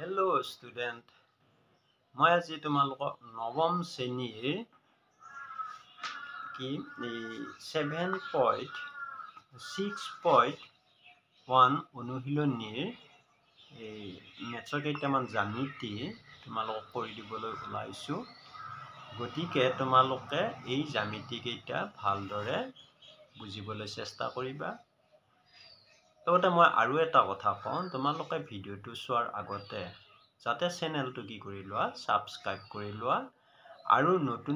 Hello student, মই আজি তোমালোকক নৱম শ্ৰেণীৰ 7.6.1 অনুশীলনীৰ মেথছৰ কেইটামান জ্যামিতি তোমালোকক কৰি দিবলৈ ওলাইছো। গতিকে তোমালোকে এই জ্যামিতি কেইটা ভালদৰে বুজিবলৈ চেষ্টা কৰিবা। লগতে মই আৰু এটা কথা কওঁ, তোমালোকে ভিডিঅ'টো চোৱাৰ আগতে যাতে চেনেলটো কি কৰি লোৱা, সাবস্ক্ৰাইব কৰি লোৱা আৰু নতুন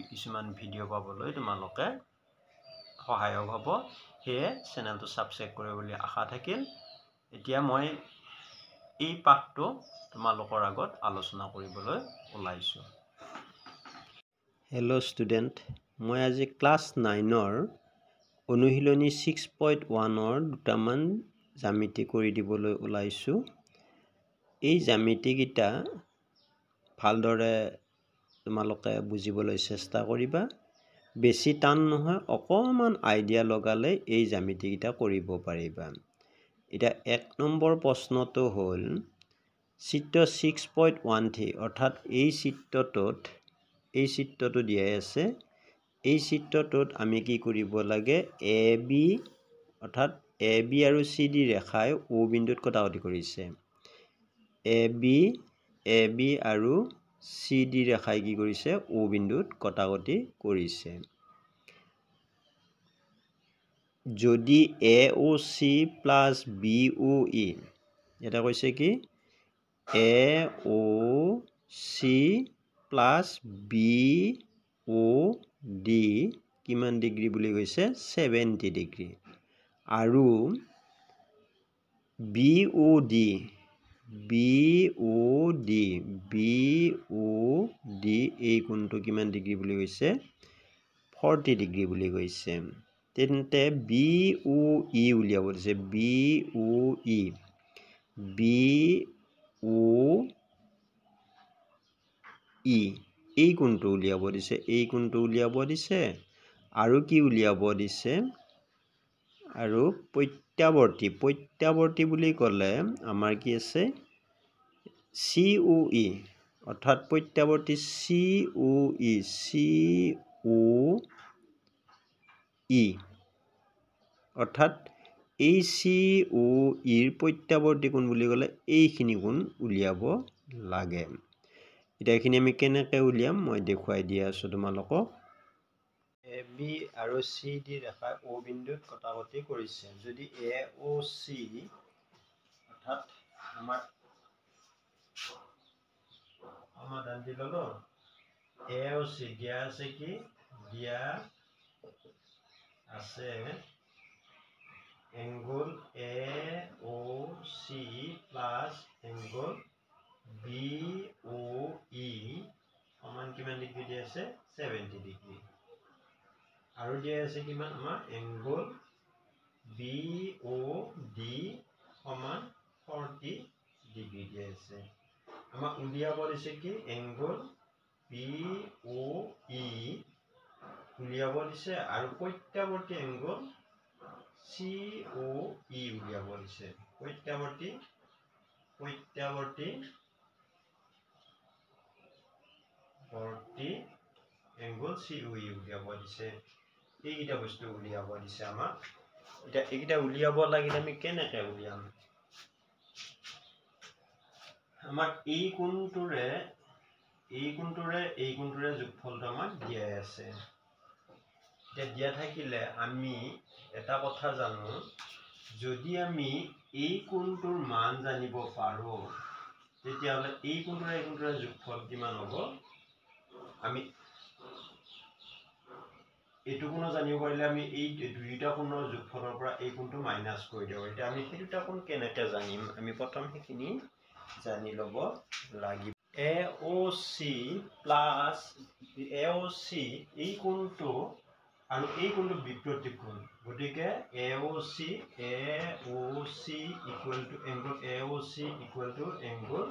কিছুমান ভিডিঅ' পাবলৈ তোমালোকে সহায়ক হ'ব। সেয়ে চেনেলটো সাবস্ক্ৰাইব কৰিব বুলি আশা থাকিল। এতিয়া মই এই পাঠটো তোমালোকৰ আগত আলোচনা কৰিবলৈ ওলাইছো। হেল্ল' ষ্টুডেণ্ট, মই আজি ক্লাছ 9ৰ অনুশীলনী 6.1ৰ দুটামান জ্যামিতি কৰি দিবলৈ ওলাইছো। এই জ্যামিতি কেইটা ভালদৰে তোমালোকে বুজিবলৈ চেষ্টা কৰিবা। বেছি টান নহয়, অকমান আইডিয়া লগালে এই জ্যামিতি কেইটা কৰিব পাৰিবা। এতিয়া 1 নম্বৰ প্ৰশ্নটো হ'ল চিত্ৰ 6.13, অৰ্থাৎ এই চিত্ৰটো দিয়া আছে। এই চিত্ৰটোত আমি কি কৰিব লাগে, AB অৰ্থাৎ AB আৰু CD ৰেখাই O বিন্দুত কটাকটি কৰিছে। AB আৰু CD ৰেখাই কি কৰিছে, O বিন্দুত কটাকটি কৰিছে। যদি AOC প্লাছ BOE, এটা কৈছে কি AOC প্লাছ BOD কিমান ডিগ্ৰী বুলি কৈছে, 70 ডিগ্ৰী। আৰু BOD এই কোণটো কিমান ডিগ্ৰী বুলি কৈছে, 40 ডিগ্ৰী বুলি কৈছে। তেন্তে BOE উলিয়াব দিছে। BOE এই কোণটো উলিয়াব দিছে। আৰু কি উলিয়াব দিছে, আৰু প্ৰত্যাৱৰ্তী বুলি ক'লে আমাৰ কি আছে, COE অৰ্থাৎ প্ৰত্যাৱৰ্তী COE অৰ্থাৎ এই COEৰ প্ৰত্যাৱৰ্তী কোণ বুলি ক'লে এইখিনি কোণ উলিয়াব লাগে। এতিয়া এইখিনি আমি কেনেকৈ উলিয়াম মই দেখুৱাই দি আছো তোমালোকক। AB আৰু CD ৰেখাই O বিন্দুত কটাকটি কৰিছে। যদি AOC অৰ্থাৎ আমাৰ সমাধান দি ললো, AOC দিয়া আছে কি, দিয়া আছে angle AOC plus angle BOE সমান কিমান ডিগ্ৰী দিয়া আছে, 70 ডিগ্ৰী। আৰু দিয়া আছে কিমান, আমাৰ এংগল BOD সমান 40 ডিগ্ৰী দিয়া আছে। আমাক উলিয়াব দিছে কি, এংগল BOE উলিয়াব দিছে আৰু প্ৰত্যাৱৰ্তী এংগল COE উলিয়াব দিছে। প্ৰত্যাৱৰ্তী এংগল COE উলিয়াব দিছে। এইকেইটা বস্তু উলিয়াব দিছে আমাক। এতিয়া এইকেইটা উলিয়াব লাগিলে আমি কেনেকৈ উলিয়াম, আমাক এই কোণটোৰে যোগফলটো আমাক দিয়াই আছে। এতিয়া দিয়া থাকিলে আমি এটা কথা জানো, যদি আমি এই কোণটোৰ মান জানিব পাৰো, তেতিয়াহ'লে এই কোণটোৰে যোগফল কিমান হ'ব, আমি এইটো কোণো জানিব পাৰিলে আমি এই দুইটা কোণৰ যোগফলৰ পৰা এই কোণটো মাইনাছ কৰি দিওঁ। এতিয়া আমি সেই দুটা কোণ কেনেকৈ জানিম, আমি প্ৰথম সেইখিনি জানি ল'ব লাগিব। AOC প্লাছ AOC এই কোণটো আৰু এই কোণটো বিপৰীত কোণ। গতিকে AOC equal to angle AOC equal to angle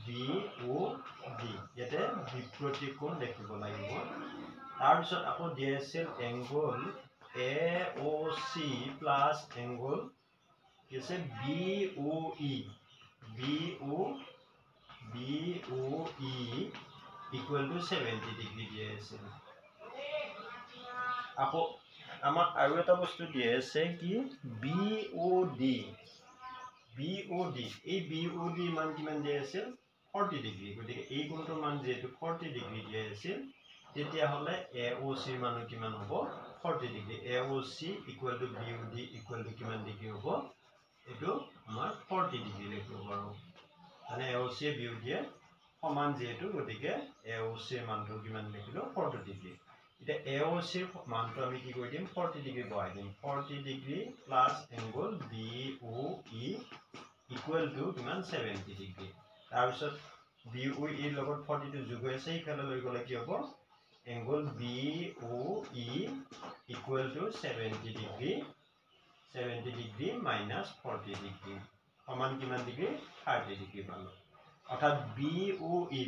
BOD। ইয়াতে বিপৰীত কোণ দেখিব লাগিব। তাৰপিছত আকৌ দিয়া আছিল এংগল AOC প্লাছ এংগল কি আছে BOE BOE equal to 70 degree দিয়া আছে আকৌ আমাৰ আৰু এটা বস্তু দিয়া আছে কি BOD এই BOD মান কিমান দিয়া আছে 40 ডিগ্ৰী গতিকে এই কোণটোৰ মান যেহেতু 40 ডিগ্ৰী দিয়া আছে তেতিয়া হলে AOC মান কিমান হ'ব 40 degree AOC equal to BOD equal to কিমান ডিগ্ৰী হ'ব এটো আমাৰ 40 ডিগ্ৰী লিখিব পাৰো মানে AOC BOD সমান যেহেতু গতিকে AOC মানটো কিমান লিখিলো 40 ডিগ্ৰী এটা AOC মানটো আমি কি কৰি দিম 40 ডিগ্ৰী বহাই দিম 40 degree plus angle BOE equal to কিমান 70 ডিগ্ৰী তাৰ পিছত BOE এর লগত 40 টো যোগ হৈ আছে ইফালে লৈ গলে কি হ'ব angle BOE equal to 70 degree minus 40 degree সমান কিমান ডিগ্ৰী 30 ডিগ্ৰী পালো অৰ্থাৎ BOE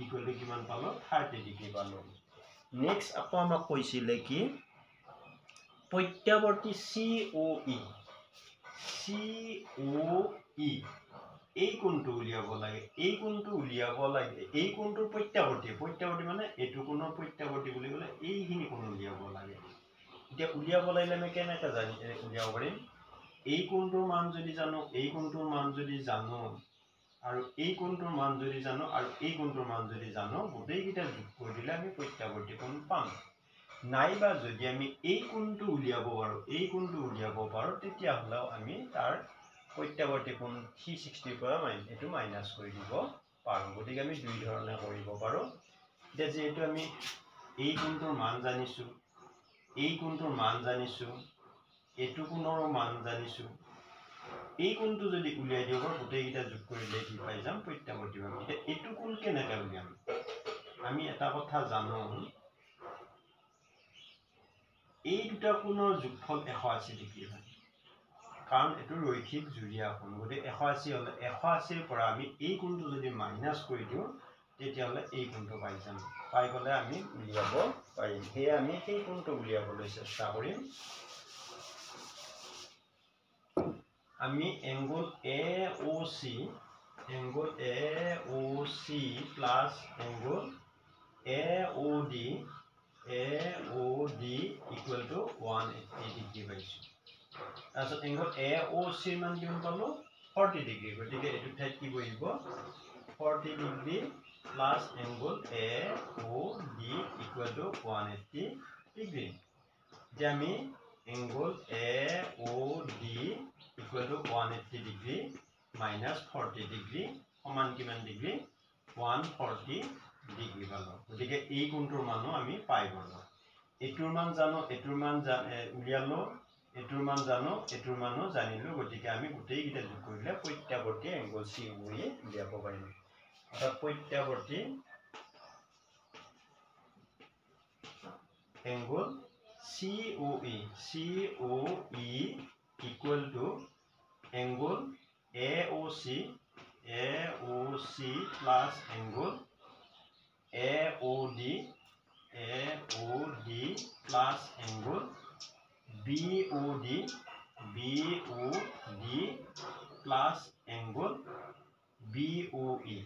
equal to কিমান পালো 30 ডিগ্ৰী পালো নেক্সট আকৌ আমাক কৈছিলে কি প্ৰত্যাবৰ্তী COE এই কোণটো উলিয়াব লাগে এই কোণটো উলিয়াব লাগে এই কোণটোৰ প্ৰত্যাবৰ্তী মানে এটো কোণৰ প্ৰত্যাবৰ্তী বুলি ক'লে এইখিনি কোণ উলিয়াব লাগে এতিয়া উলিয়াব লাগিলে আমি কেনেকৈ জানি উলিয়াব পাৰিম এই কোণটোৰ মান যদি জানো এই কোণটোৰ মান যদি জানো আৰু এই কোণটোৰ মান যদি জানো আৰু এই কোণটোৰ মান যদি জানো গোটেইকেইটা যোগ কৰি দিলে আমি প্ৰত্যাবৰ্তী কোণ পাম নাইবা যদি আমি এই কোণটো উলিয়াব পাৰো তেতিয়া হলে আমি তাৰ প্ৰত্যাবৰ্তী কোণ 360 পৰা এটো মাইনাস কৰি দিব পাৰো গতিকে আমি দুই ধৰণে কৰিব পাৰো এতিয়া যেহেতু আমি এই কোণটোৰ মান জানিছো এই কোণটোৰ মান জানিছো এটো কোণৰো মান জানিছো এই কোণটো যদি উলিয়াই দিব পাৰো গোটেইকেইটা যোগ কৰিলে কি পাই যাম প্ৰত্যাবৰ্তী পাম এতিয়া এটো কোণ কেনেকৈ উলিয়াম আমি এটা কথা জানো এই দুটা কোণৰ যোগফল 180 ডিগ্ৰী হয় কাৰণ এটো ৰৈখিক জুৰীয়া কোণ গতি 180 হলে 180 ৰ পৰা আমি এই কোণটো যদি মাইনাস কৰি দিও তেতিয়া হলে এই কোণটো পাই যাম পাই গলে আমি উলিয়াব পাৰিম হে আমি সেই কোণটো উলিয়াবলৈ চেষ্টা কৰিম আমি angle AOC plus angle AOD equal to 180 degree পাইছো তাৰপিছত এংগল AOC মান কিমান পালো 40 ডিগ্ৰী গতিকে এটো ঠাইত কি বহিব 40 degree plus angle AOD equal to 180 degree যে আমি angle AOD equal to 180 degree minus 40 degree সমান কিমান ডিগ্ৰী 140 ডিগ্ৰী পালো গতিকে এই কোণটোৰ মানো আমি পাই গলো এটোৰ মান জানো এটোৰ মান উলিয়ালো এটোৰ মান জানো এটোৰ মানো জানিলো গতিকে আমি গোটেইকেইটা যোগ কৰিলে প্ৰত্যাবৰ্তী এংগল COE উলিয়াব পাৰিম অৰ্থাৎ প্ৰত্যাবৰ্তী angle COE equal to angle AOC plus angle AOD plus angle BOD plus angle BOE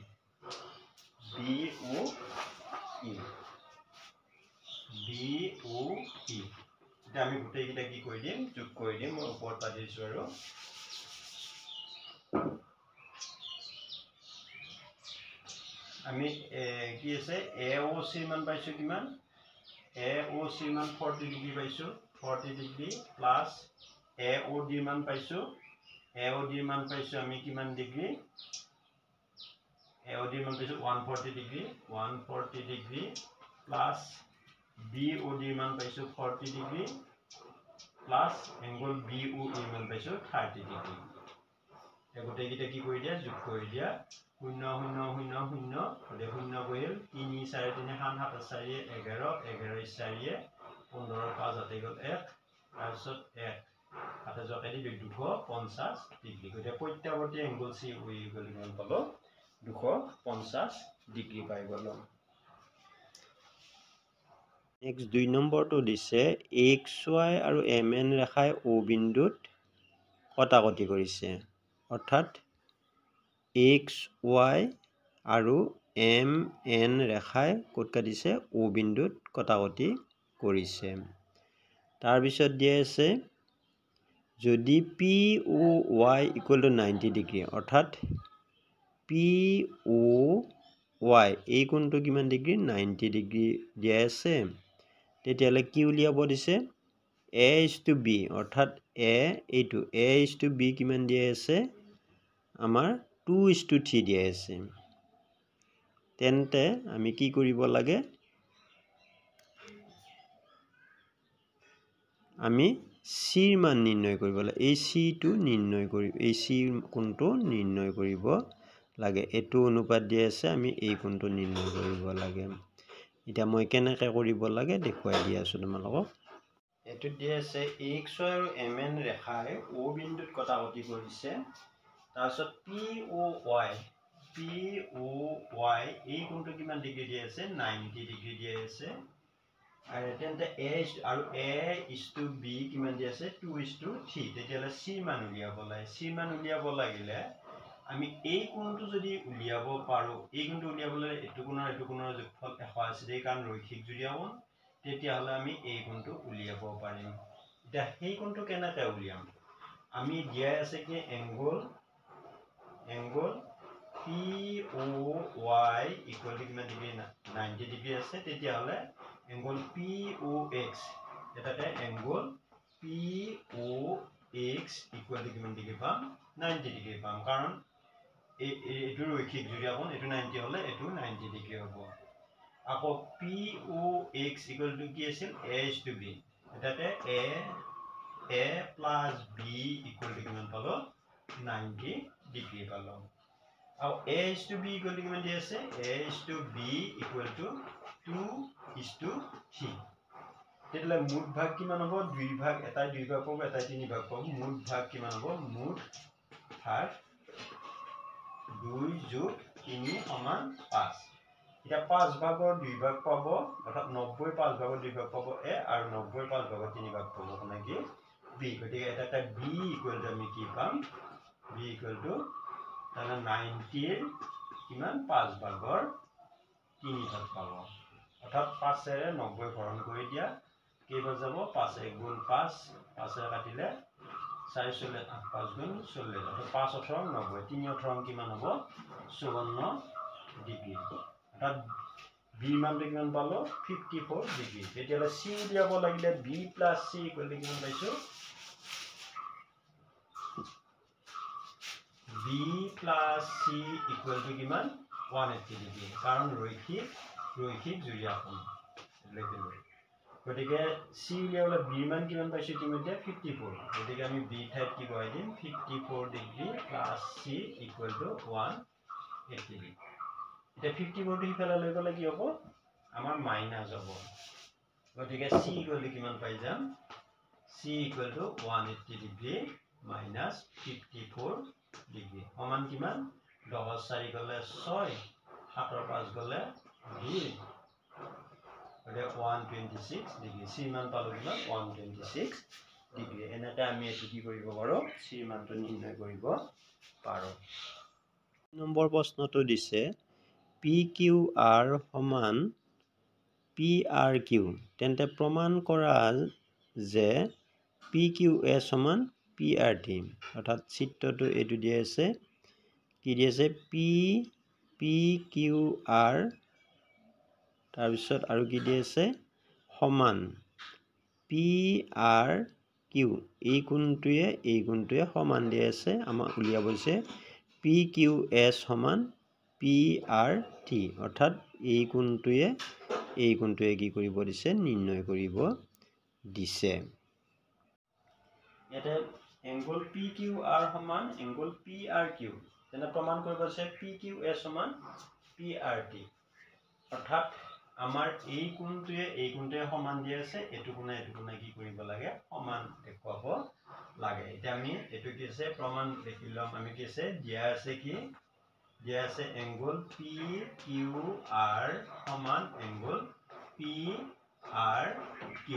এটা আমি গোটেইকেইটা কি কৰি দিম যোগ কৰি দিম মই ওপৰত পাতিছো আৰু আমি কি আছে AOC মান পাইছো কিমান AOC মান 40 ডিগ্ৰী পাইছো 40 ডিগ্ৰী প্লাস AOD মান পাইছো আমি কিমান ডিগ্ৰী AOD মান পাইছো 140 ডিগ্ৰী প্লাস BOD মান পাইছো 40 ডিগ্ৰী প্লাস এংগল BOE মান পাইছো 30 ডিগ্ৰী গোটেইকেইটা কি কৰি দিয়া যোগ কৰি দিয়া 0 0 0 0 হলে 0 গইল 3 4 3 7 7 4 11 11 4 15 5 আতে গল 1 তাৰপিছত 1 হাতে জকাই দি 250 ডিগ্ৰী গতে প্ৰত্যাবৰ্তী এংগল COE গলি মান পালো 250 ডিগ্ৰী পাই গলো নেক্সট 2 নম্বৰটো দিছে XY আৰু MN ৰেখাই O বিন্দুত কটাকটি কৰিছে অৰ্থাৎ XY আৰু MN ৰেখাই ক'ত কাটিছে O বিন্দুত কটাকটি কৰিছে তাৰপিছত দিয়া আছে যদি POY = 90 ডিগ্ৰী অৰ্থাৎ POY এই কোণটো কিমান ডিগ্ৰী 90 ডিগ্ৰী দিয়া আছে তেতিয়াহ'লে কি উলিয়াব দিছে A:B অৰ্থাৎ এইটো A:B কিমান দিয়া আছে আমাৰ 2:3 দিয়া আছে তেন্তে আমি কি কৰিব লাগে আমি C মান নিৰ্ণয় কৰিব লাগে এই C টো নিৰ্ণয় কৰিব এই C কোণটো নিৰ্ণয় কৰিব লাগে এটো অনুপাত দিয়া আছে আমি এই কোণটো নিৰ্ণয় কৰিব লাগে এটা মই কেনেকৈ কৰিব লাগে দেখুৱাই দি আছো তোমালোকক এটো দিয়া আছে XY আৰু MN ৰেখাই O বিন্দুত কটাকটি কৰিছে তাৰপিছত POY এই কোণটো কিমান ডিগ্ৰী দিয়া আছে 90 ডিগ্ৰী দিয়া আছে আৰু তেন্তে A:B কিমান দিয়া আছে 2:3 তেতিয়াহ'লে C মান উলিয়াব লাগে C মান উলিয়াব লাগিলে আমি এই কোণটো যদি উলিয়াব পাৰো এই কোণটো উলিয়াবলৈ এটো কোণৰ যোগফল 180 কাৰণ ৰৈখিক জুৰীয়া কোণ তেতিয়াহ'লে আমি এই কোণটো উলিয়াব পাৰিম এটা সেই কোণটো কেনেকৈ উলিয়াম আমি দিয়া আছে কি এংগল POY = কিমান ডিগ্ৰী 90 ডিগ্ৰী আছে তেতিয়াহ'লে এংগল POX এটাকে এংগল POX = কিমান ডিগ্ৰী পাম 90 ডিগ্ৰী পাম কাৰণ এইটো ৰৈখিক জুৰীয়া কোণ এইটো 90 হ'লে এইটো 90 ডিগ্ৰী হ'ব আকৌ POX = কি আছিল A:B এটাকে A + B = কিমান পালো 90 ডিগ্ৰী পালো আৰু A:B = কিমান দি আছে A:B = 2:3 তেতিয়াহ'লে মুঠ ভাগ কিমান হ'ব দুই ভাগ এটাই দুই ভাগ পাব এটাই তিনি ভাগ পাব মুঠ ভাগ কিমান হ'ব মুঠ ভাগ 2 + 3 = 5 এটা 5 ভাগৰ 2 ভাগ পাব অৰ্থাৎ 90 5 ভাগৰ 2 ভাগ পাব A আৰু 90 5 ভাগৰ 3 ভাগ পাব কোনে কি B গতিকে এটা B = আমি কি পাম B = তাহলে 90 ৰ কিমান 5 ভাগৰ 3 ভাগ পাব অৰ্থাৎ 5 এৰে 90 হৰণ কৰি দিয়া কেইবাৰ যাব 5 × 1 = 5 5 এৰে কাটিলে 4 × 4 = 8 5 × 40 অৰ্থাৎ 5 × 18 = 90 3 × 18 কিমান হ'ব 54 ডিগ্ৰী অৰ্থাৎ B মানটো কিমান পালো 54 ডিগ্ৰী তেতিয়াহ'লে C উলিয়াব লাগিলে B + C = কিমান পাইছো B + C = কিমান 180 ডিগ্ৰী কাৰণ ৰৈখিক জুৰীয়া কোণ গতিকে C উলিয়াবলৈ B মান কিমান পাইছো ইতিমধ্যে 54 গতিকে আমি B ঠাইত কি বহাই দিম 54 ডিগ্ৰী + C = 180 ডিগ্ৰী এটা 54 টো ইফালে লৈ গ'লে কি হ'ব আমাৰ মাইনাস হ'ব গতিকে C = কিমান পাই যাম C = 180 ডিগ্ৰী - 54 ডিগ্ৰী সমান কিমান 10 ৰ 4 গ'লে 6 7 ৰ 5 গ'লে 2 গতিকে 126 ডিগ্ৰী C মান পালো কিমান 126 ডিগ্ৰী এনেকৈ আমি এটো কি কৰিব পাৰো C মানটো নিৰ্ণয় কৰিব পাৰো নম্বৰ প্ৰশ্নটো দিছে PQR = PRQ তেন্তে প্ৰমাণ কৰা যে PQS = PRT অৰ্থাৎ চিত্ৰটো এইটো দিয়া আছে কি দিয়া আছে PQR তাৰপিছত আৰু কি দিয়া আছে সমান PRQ এই কোণটোৱে সমান দিয়া আছে আমাক উলিয়াব দিছে PQS = PRT অৰ্থাৎ এই কোণটোৱে কি কৰিব দিছে নিৰ্ণয় কৰিব দিছে ইয়াতে এংগল PQR = এংগল PRQ তেনে প্ৰমাণ কৰিব আছে PQS = PRT অৰ্থাৎ আমাৰ এই কোণটোৱে সমান দিয়া আছে এটো কোণে কি কৰিব লাগে সমান দেখুৱাব লাগে এতিয়া আমি এটো কি আছে প্ৰমাণ দেখি লম আমি কি আছে দিয়া আছে এংগল PQR = এংগল PRQ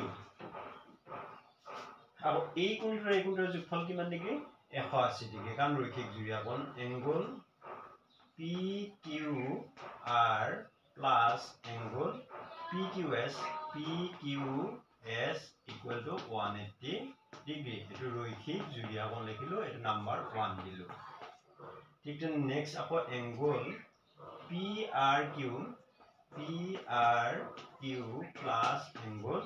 আৰু এই কোণটোৰ যোগফল কিমান ডিগ্ৰী 180 ডিগ্ৰী কাৰণ ৰৈখিক জুৰীয়া কোণ angle PQR plus angle PQS equal to 180 degree. এটো রৈখিক জুড়িয়া কোণ লিখিলো, এটো নাম্বার 1 দিলো। ঠিক তেনে নেক্সট আকৌ angle PRQ plus angle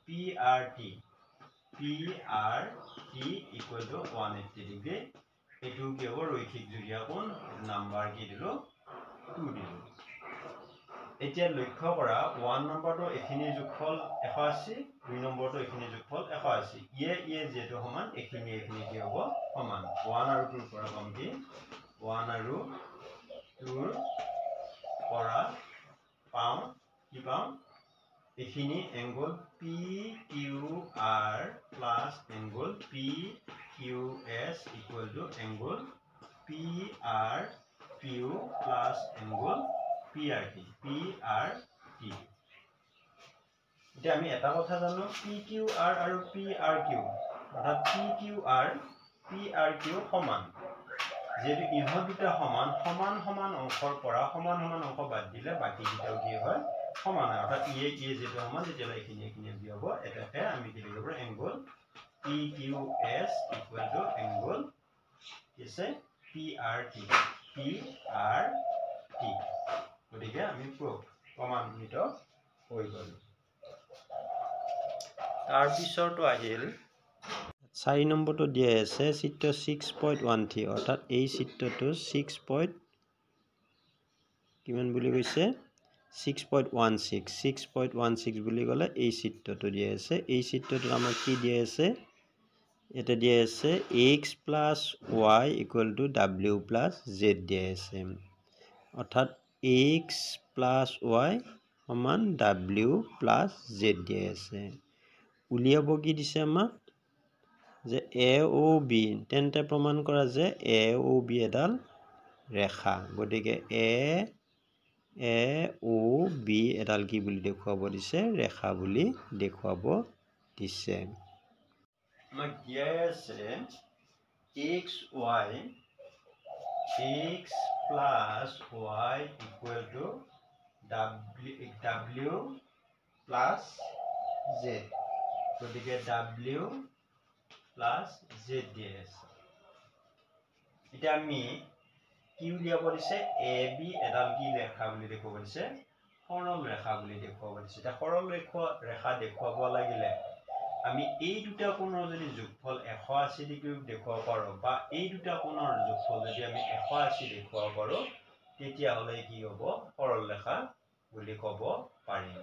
PRT equal to 180 degree. এটো কি হ'ব রৈখিক জুড়িয়া কোণ, নাম্বার কি দিলো 2 দিলো। এতিয়া লক্ষ্য কৰা 1 নম্বৰটো এখিনি যোগফল 180, 2 নম্বৰটো এখিনি যোগফল 180। ইয়ে যেটো সমান এখিনি কি হ'ব সমান। 1 আৰু 2 পৰা পাম কি 1 আৰু 2 পৰা পাওঁ কি পাওঁ এখিনি angle PQR plus angle PQS equal to angle PRQ plus angle PRT। এতিয়া আমি এটা কথা জানো PQR আৰু PRQ, অৰ্থাৎ PRQ সমান। যেহেতু ইহঁত দুটা সমান অংশৰ পৰা সমান অংশ বাদ দিলে বাকি দুটাও কি হয় সমান হয়। অৰ্থাৎ ইয়ে যেটো সমান তেতিয়াহ'লে এখিনি কি হ'ব, এটাকে আমি কি লিখিব পাৰোঁ angle PQS equal to angle কি আছে PRT। গতিকে আমি প্ৰমাণিত হৈ গ'ল। তাৰ পিছৰটো আহিল 4 নম্বৰটো দিয়া আছে চিত্ৰ 6.13, অৰ্থাৎ এই চিত্ৰটো 6 কিমান বুলি কৈছে 6.16 বুলি ক'লে এই চিত্ৰটো দিয়া আছে। এই চিত্ৰটো আমাক কি দিয়া আছে, এটা দিয়া আছে x plus y equal to w plus z দিয়া আছে, অৰ্থাৎ x plus y সমান w plus z দিয়া আছে। উলিয়াব কি দিছে আমাক যে AOB, তেন্তে প্ৰমাণ কৰা যে AOB এডাল ৰেখা। গতিকে AOB এডাল কি বুলি দেখুৱাব দিছে, ৰেখা বুলি দেখুৱাব দিছে। আমাক দিয়া আছে x plus y equal to w plus z। গতিকে w plus z দিয়া আছে। এতিয়া আমি কি উলিয়াব দিছে AB এডাল কি ৰেখা বুলি দেখুৱাব দিছে, সৰল ৰেখা বুলি দেখুৱাব দিছে। এতিয়া সৰল ৰেখা দেখুৱাব লাগিলে আমি এই দুটা কোণৰ যদি যোগফল 180 ডিগ্ৰী দেখুৱাব পাৰো বা এই দুটা কোণৰ যোগফল যদি আমি 180 দেখুৱাব পাৰো তেতিয়াহ'লে কি হ'ব সৰল ৰেখা বুলি ক'ব পাৰিম।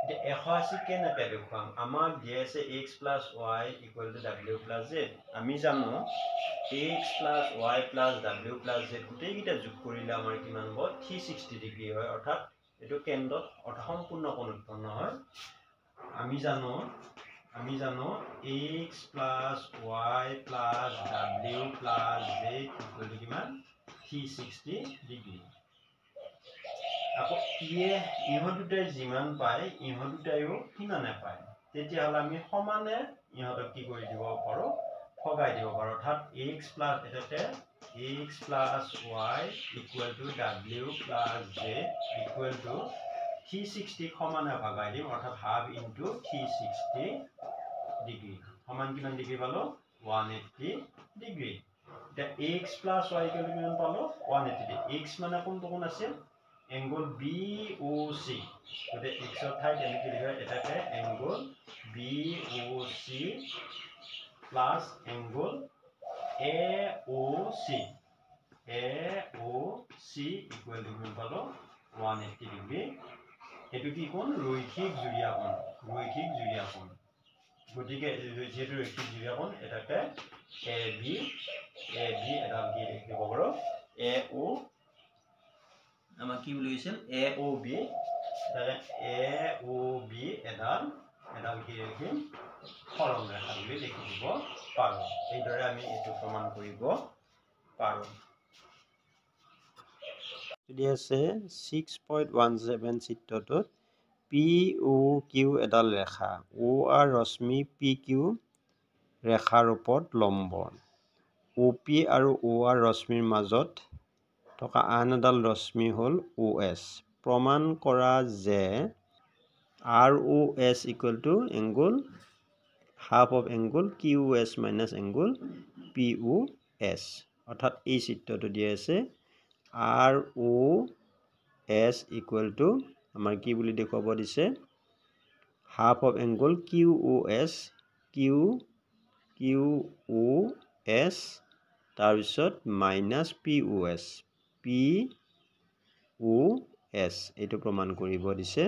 এতিয়া 180 কেনেকৈ দেখুৱাম, আমাক দিয়া আছে x plus y equal to w plus z। আমি জানো x plus y plus w plus z গোটেইকেইটা যোগ কৰিলে আমাৰ কিমান হ'ব 360 ডিগ্ৰী হয়, অৰ্থাৎ এইটো কেন্দ্ৰত অৰ্থাৎ সম্পূৰ্ণ কোণ উৎপন্ন হয়। আমি জানো x plus y plus w plus z equal to কিমান 360 ডিগ্ৰী। আকৌ ইহঁত দুটাই যিমান পায় ইহঁত দুটাইও সিমানে পায়, তেতিয়াহ'লে আমি সমানে ইহঁতক কি কৰি দিব পাৰোঁ, ভগাই দিব পাৰোঁ। অৰ্থাৎ x plus y equal to w plus z equal to 360 সমানে ভগাই দিম, অৰ্থাৎ হাফ ইনটু 360 ডিগ্ৰী সমান কিমান ডিগ্ৰী পালোঁ 180 ডিগ্ৰী। এতিয়া x plus y equal to কিমান পালোঁ 180 ডিগ্ৰী। x মানে কোনটো কোণ আছিল angle BOC, গতিকে x ৰ ঠাইত আমি কি লিখিম এটাকে angle BOC plus angle AOC equal to কিমান পালোঁ 180 ডিগ্ৰী। সেইটো কি কোণ ৰৈখিক জুৰীয়া কোণ। গতিকে যেহেতু ৰৈখিক জুৰীয়া কোণ এটাকে AB এডাল কি লিখিব পাৰোঁ AO, আমাক কি বুলি কৈছিল AOB এডাল কি লিখিম সৰল ৰেখা বুলি লিখি দিব পাৰোঁ। এইদৰে আমি এইটো প্ৰমাণ কৰিব পাৰোঁ। যদি আছে 6.17 চিত্ৰটোত POQ এডাল ৰেখা, OR ৰশ্মি PQ ৰেখাৰ ওপৰত লম্ব, OP আৰু OR ৰশ্মিৰ মাজত থকা আন এডাল ৰশ্মি হ'ল OS প্ৰমাণ কৰা যে ROS equal to angle half of angle QS minus angle POS অর্থাৎ এই চিত্ৰটো দিয়া আছে ROS equal to আমাৰ কি বুলি দেখুৱাব দিছে half of angle QOS QOS তাৰপিছত minus POS এইটো প্ৰমাণ কৰিব দিছে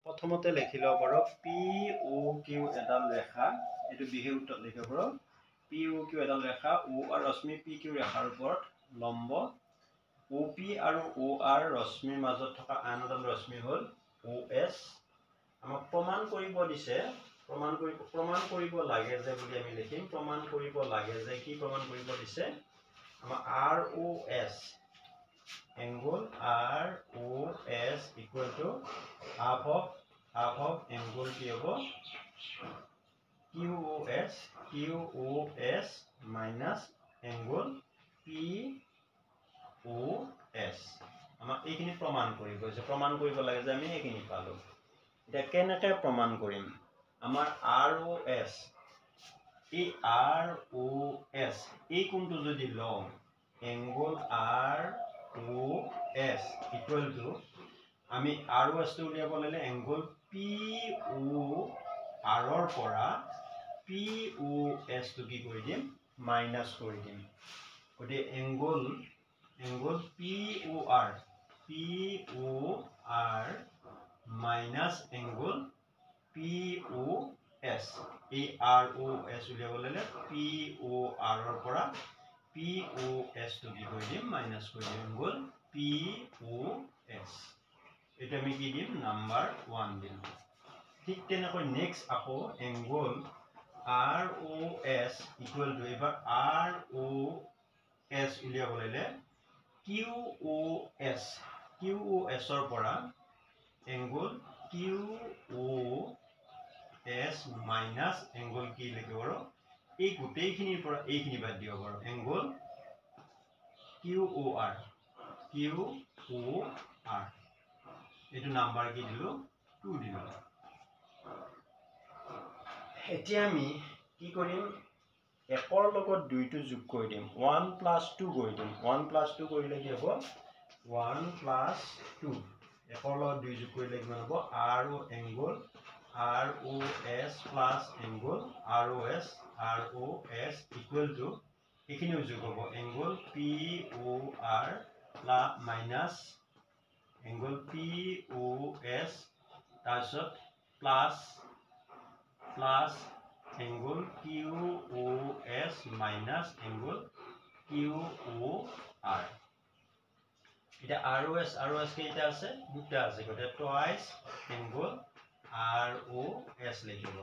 প্ৰথমতে লিখি লব পাৰো POQ এডাল ৰেখা এটো বিহেউত লিখিব পাৰো POQ এডাল ৰেখা O আৰু ৰশ্মি PQ ৰেখাৰ ওপৰত লম্ব OP আৰু OR ৰশ্মিৰ মাজত থকা আন এডাল ৰশ্মি হ'ল OS আমাক প্ৰমাণ কৰিব দিছে প্ৰমাণ কৰিব লাগে যে বুলি আমি লিখিম প্ৰমাণ কৰিব লাগে যে কি প্ৰমাণ কৰিব দিছে আমাৰ ROS angle ROS equal to half of angle কি হ'ব QOS minus angle POS আমাক এইখিনি প্ৰমাণ কৰিব যে প্ৰমাণ কৰিব লাগে যে আমি এইখিনি পালো এটা কেনেকৈ প্ৰমাণ কৰিম আমাৰ ROS এই ROS এই কোণটো যদি লওঁ angle ROS equal to আমি ROS টো উলিয়াব ললে angle POR ৰ পৰা POS টো কি কৰি দিম মাইনাস কৰি দিম গতি angle POR minus angle POS এই ROS উলিয়াব ললে POR ৰ পৰা POS টো কি কৰি দিম মাইনাস কৰি দিম angle POS এটা আমি কি দিম নাম্বার 1 দিম ঠিক তেনেকৈ নেক্সট আকৌ angle ROS equal to এবাৰ ROS উলিয়াব ললে QOS ৰ পৰা angle QOS minus angle কি লিখিব পাৰো এই গোটেইখিনিৰ পৰা এইখিনি বাদ দিব পাৰো angle QOR এইটো নাম্বাৰ কি দিলো 2 দিলো এতিয়া আমি কি কৰিম একৰ লগত দুইটো যোগ কৰি দিম 1 + 2 কৰি দিম 1 + 2 কৰিলে কি হ'ব 1 + 2 একৰ লগত দুই যোগ কৰিলে কিমান হ'ব আৰু angle ROS plus angle ROS equal to এইখিনিও যোগ হ'ব angle POR minus angle POS তাৰপিছত plus angle QOS minus angle QOR এটা ROS কেইটা আছে দুটা আছে গতে twice angle ROS লিখিব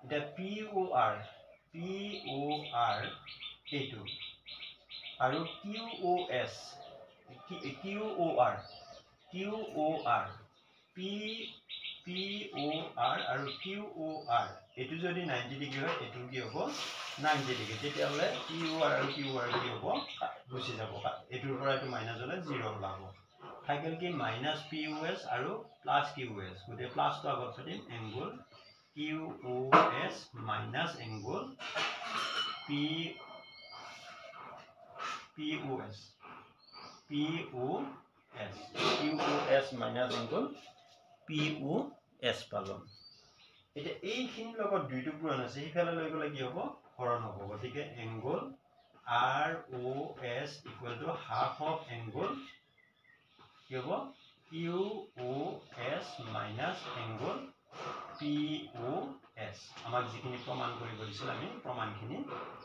এটা POR এইটো আৰু QOS QOR POR আৰু QOR এটো যদি 90 ডিগ্ৰী হয় এটো কি হ'ব 90 ডিগ্ৰী তেতিয়া হলে POR আৰু QOR কি হ'ব গুছি যাব এটোৰ পৰা এটো মাইনাস হলে 0 ওলাব থাকিল কি -POS আৰু +QOS গতে প্লাস তো আগত দিম angle QOS minus angle POS minus angle POS পালো এটা এইখিনিৰ লগত দুইটো পূৰণ আছে ইফালে লৈ গলে কি হ'ব হৰণ হ'ব গতিকে angle ROS equal to half of angle কি হ'ব QOS minus angle POS আমাক যিখিনি প্ৰমাণ কৰিব দিছিল আমি প্ৰমাণখিনি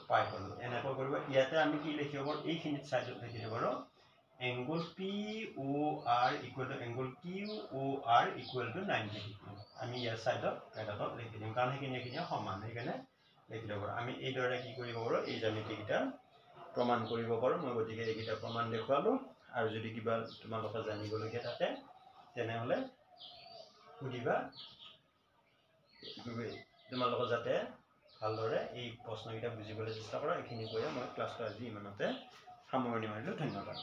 পাই গলো এনেকৈ কৰিব ইয়াতে আমি কি লিখিব পাৰো এইখিনিত সাইডত লিখি দিব পাৰো angle POR equal to angle QOR equal to 90 degree আমি ইয়াৰ সাইডত ব্ৰেকেটত লিখি দিম কাৰণ এইখিনি সমান সেইকাৰণে লিখি দিব পাৰো আমি এই দৰে কি কৰিব পাৰো এই জ্যামিতিকেইটা প্ৰমাণ কৰিব পাৰো মই গতিকে এইকেইটা প্ৰমাণ দেখুৱালো আৰু যদি কিবা তোমালোকে জানিবলগীয়া থাকে তেনেহলে সুধিবা তোমালোকে যাতে ভালদৰে এই প্ৰশ্নকেইটা বুজিবলৈ চেষ্টা কৰা এইখিনি কৈয়ে মই ক্লাছটো আজি ইমানতে সামৰণি মাৰিলোঁ। ধন্যবাদ।